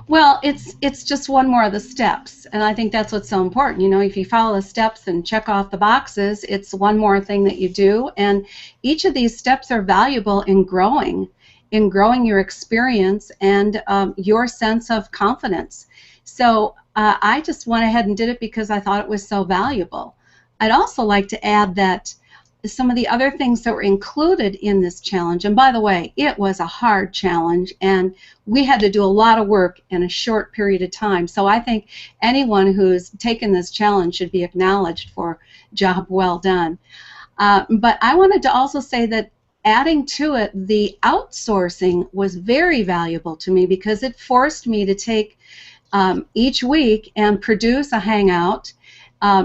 Well, it's just one more of the steps, and I think that's what's so important. If you follow the steps and check off the boxes, it's one more thing that you do, and each of these steps are valuable in growing your experience and your sense of confidence. So I just went ahead and did it because I thought it was so valuable. I'd also like to add that some of the other things that were included in this challenge, and by the way, it was a hard challenge, and we had to do a lot of work in a short period of time. So I think anyone who's taken this challenge should be acknowledged for job well done. But I wanted to also say that adding to it, the outsourcing was very valuable to me because it forced me to take each week and produce a Hangout.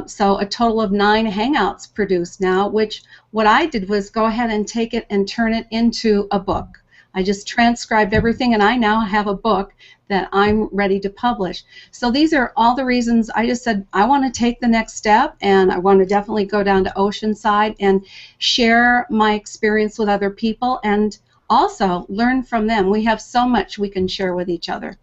So a total of 9 Hangouts produced now, which what I did was go ahead and take it and turn it into a book. I just transcribed everything, and I now have a book that I'm ready to publish. So these are all the reasons I just said I want to take the next step, and I want to definitely go down to Oceanside and share my experience with other people and also learn from them. We have so much we can share with each other.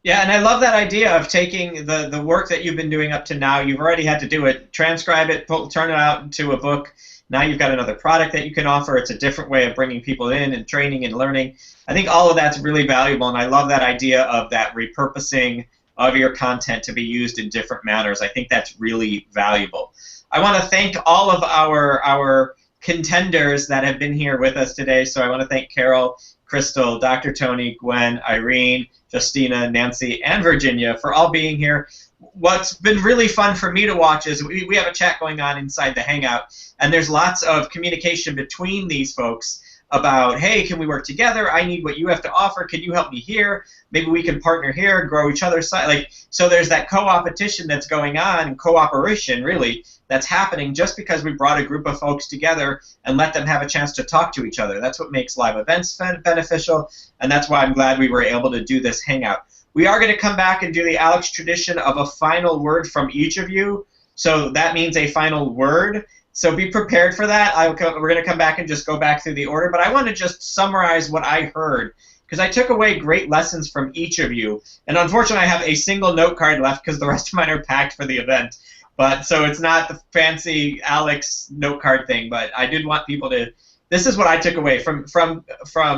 Yeah, and I love that idea of taking the work that you've been doing up to now. You've already had to do it, transcribe it, turn it out into a book. Now you've got another product that you can offer. It's a different way of bringing people in and training and learning. I think all of that's really valuable, and I love that idea of that repurposing of your content to be used in different manners. I think that's really valuable. I want to thank all of our contenders that have been here with us today. So I want to thank Carol, Crystal, Dr. Tony, Gwen, Irene, Justina, Nancy, and Virginia for all being here. What's been really fun for me to watch is we have a chat going on inside the Hangout, and there's lots of communication between these folks about, hey, can we work together? I need what you have to offer. Can you help me here? Maybe we can partner here and grow each other's side. So there's that co-opetition that's going on, and cooperation, really, that's happening just because we brought a group of folks together and let them have a chance to talk to each other. That's what makes live events beneficial, and that's why I'm glad we were able to do this Hangout. We are going to come back and do the Alex tradition of a final word from each of you. So that means a final word. So be prepared for that. We're going to come back and just go back through the order, but I want to just summarize what I heard, because I took away great lessons from each of you. And unfortunately, I have a single note card left because the rest of mine are packed for the event. But so it's not the fancy Alex note card thing, but I did want people to. This is what I took away from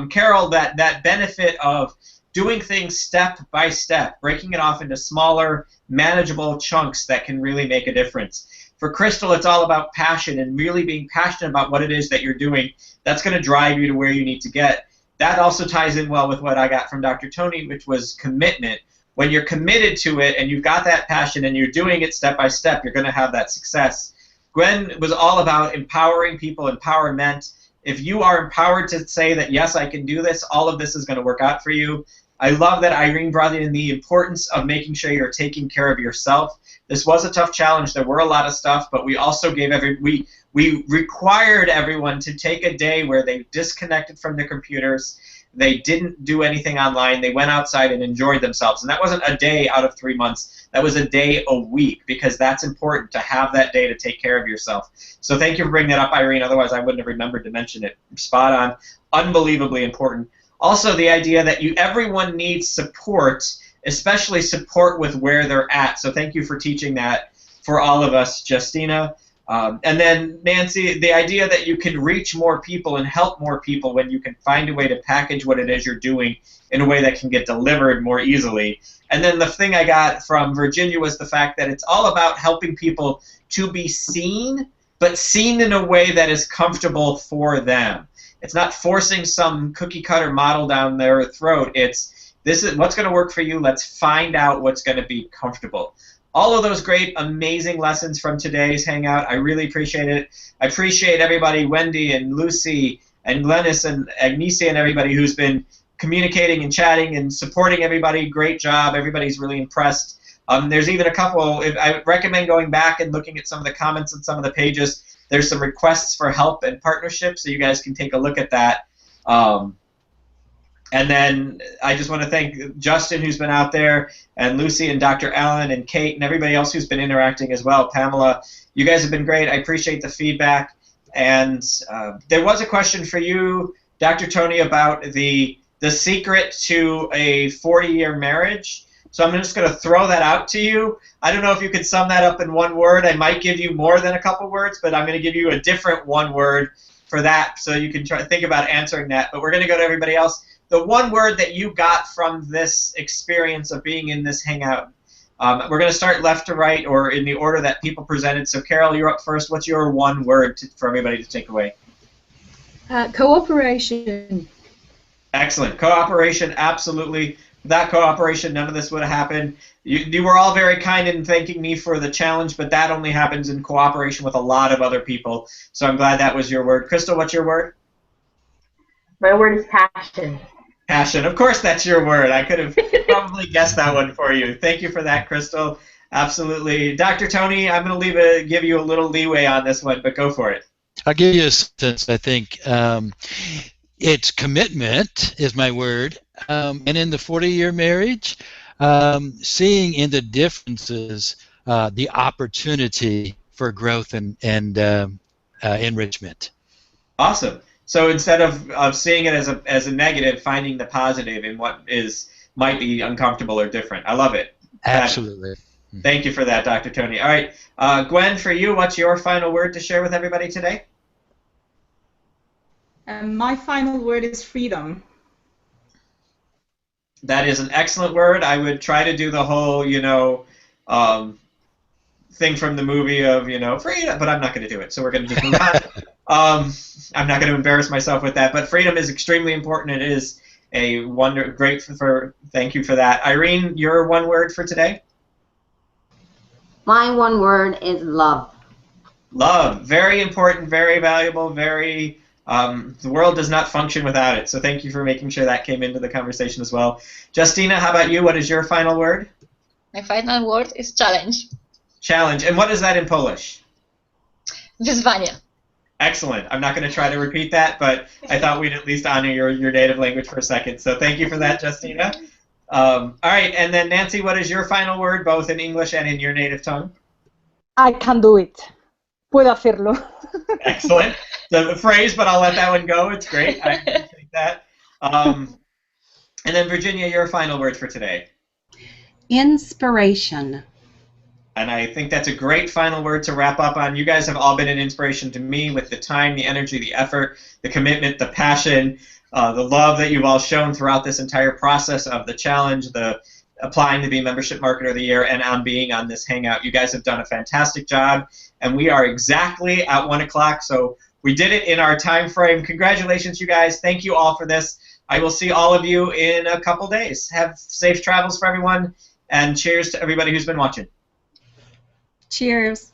Carol, that benefit of doing things step by step, breaking it off into smaller, manageable chunks that can really make a difference. For Crystal, it's all about passion and really being passionate about what it is that you're doing. That's going to drive you to where you need to get. That also ties in well with what I got from Dr. Tony, which was commitment. When you're committed to it and you've got that passion and you're doing it step by step, you're going to have that success. Gwen was all about empowering people, empowerment. If you are empowered to say that, yes, I can do this, all of this is going to work out for you. I love that Irene brought in the importance of making sure you're taking care of yourself. This was a tough challenge. There were a lot of stuff, but we also gave we required everyone to take a day where they disconnected from their computers. They didn't do anything online. They went outside and enjoyed themselves. And that wasn't a day out of 3 months. That was a day a week, because that's important to have that day to take care of yourself. So thank you for bringing that up, Irene. Otherwise, I wouldn't have remembered to mention it. Spot on. Unbelievably important. Also, the idea that everyone needs support, especially support with where they're at. So thank you for teaching that for all of us, Justina. And then, Nancy, the idea that you can reach more people and help more people when you can find a way to package what it is you're doing in a way that can get delivered more easily. And then the thing I got from Virginia was the fact that it's all about helping people to be seen, but seen in a way that is comfortable for them. It's not forcing some cookie-cutter model down their throat. It's, this is what's going to work for you. Let's find out what's going to be comfortable. All of those great, amazing lessons from today's Hangout. I really appreciate it. I appreciate everybody, Wendy and Lucy and Glennis and Agnesia and everybody who's been communicating and chatting and supporting everybody. Great job. Everybody's really impressed. There's even a couple. I recommend going back and looking at some of the comments on some of the pages. There's some requests for help and partnership, so you guys can take a look at that. And then I just want to thank Justin, who's been out there, and Lucy and Dr. Allen and Kate and everybody else who's been interacting as well. Pamela, you guys have been great. I appreciate the feedback. And there was a question for you, Dr. Tony, about the secret to a 40-year marriage. So I'm just going to throw that out to you. I don't know if you could sum that up in one word. I might give you more than a couple words, but I'm going to give you a different one word for that, so you can try to think about answering that. But we're going to go to everybody else. The one word that you got from this experience of being in this Hangout, we're going to start left to right or in the order that people presented. So Carol, you're up first. What's your one word for everybody to take away? Cooperation. Excellent. Cooperation, absolutely. Without cooperation, none of this would have happened. You were all very kind in thanking me for the challenge, but that only happens in cooperation with a lot of other people. So I'm glad that was your word. Crystal, what's your word? My word is passion. Passion. Of course that's your word. I could have probably guessed that one for you. Thank you for that, Crystal. Absolutely. Dr. Tony, I'm going to give you a little leeway on this one, but go for it. I'll give you a sense, I think. It's commitment is my word. And in the 40-year marriage, seeing in the differences the opportunity for growth and enrichment. Awesome. So instead of seeing it as a negative, finding the positive in what might be uncomfortable or different. I love it. Absolutely. Thank you for that, Dr. Tony. All right, Gwen, for you, what's your final word to share with everybody today? My final word is freedom. That is an excellent word. I would try to do the whole, thing from the movie of, freedom, but I'm not going to do it. So we're going to just move on. I'm not going to embarrass myself with that. But freedom is extremely important. It is a thank you for that. Irene, your one word for today? My one word is love. Love. Very important, very valuable, very... the world does not function without it, so thank you for making sure that came into the conversation as well. Justina, how about you? What is your final word? My final word is challenge. Challenge. And what is that in Polish? Wyzwanie. Excellent. I'm not going to try to repeat that, but I thought we'd at least honor your native language for a second, so thank you for that, Justina. All right, and then Nancy, what is your final word, both in English and in your native tongue? I can do it. puedo hacerlo. Excellent. The phrase, but I'll let that one go. It's great. I appreciate that. And then Virginia, your final word for today. Inspiration. And I think that's a great final word to wrap up on. You guys have all been an inspiration to me with the time, the energy, the effort, the commitment, the passion, the love that you've all shown throughout this entire process of the challenge, the applying to be Membership Marketer of the Year, and on being on this Hangout. You guys have done a fantastic job, and we are exactly at 1 o'clock, so we did it in our time frame. Congratulations, you guys. Thank you all for this. I will see all of you in a couple days. Have safe travels for everyone, and cheers to everybody who's been watching. Cheers.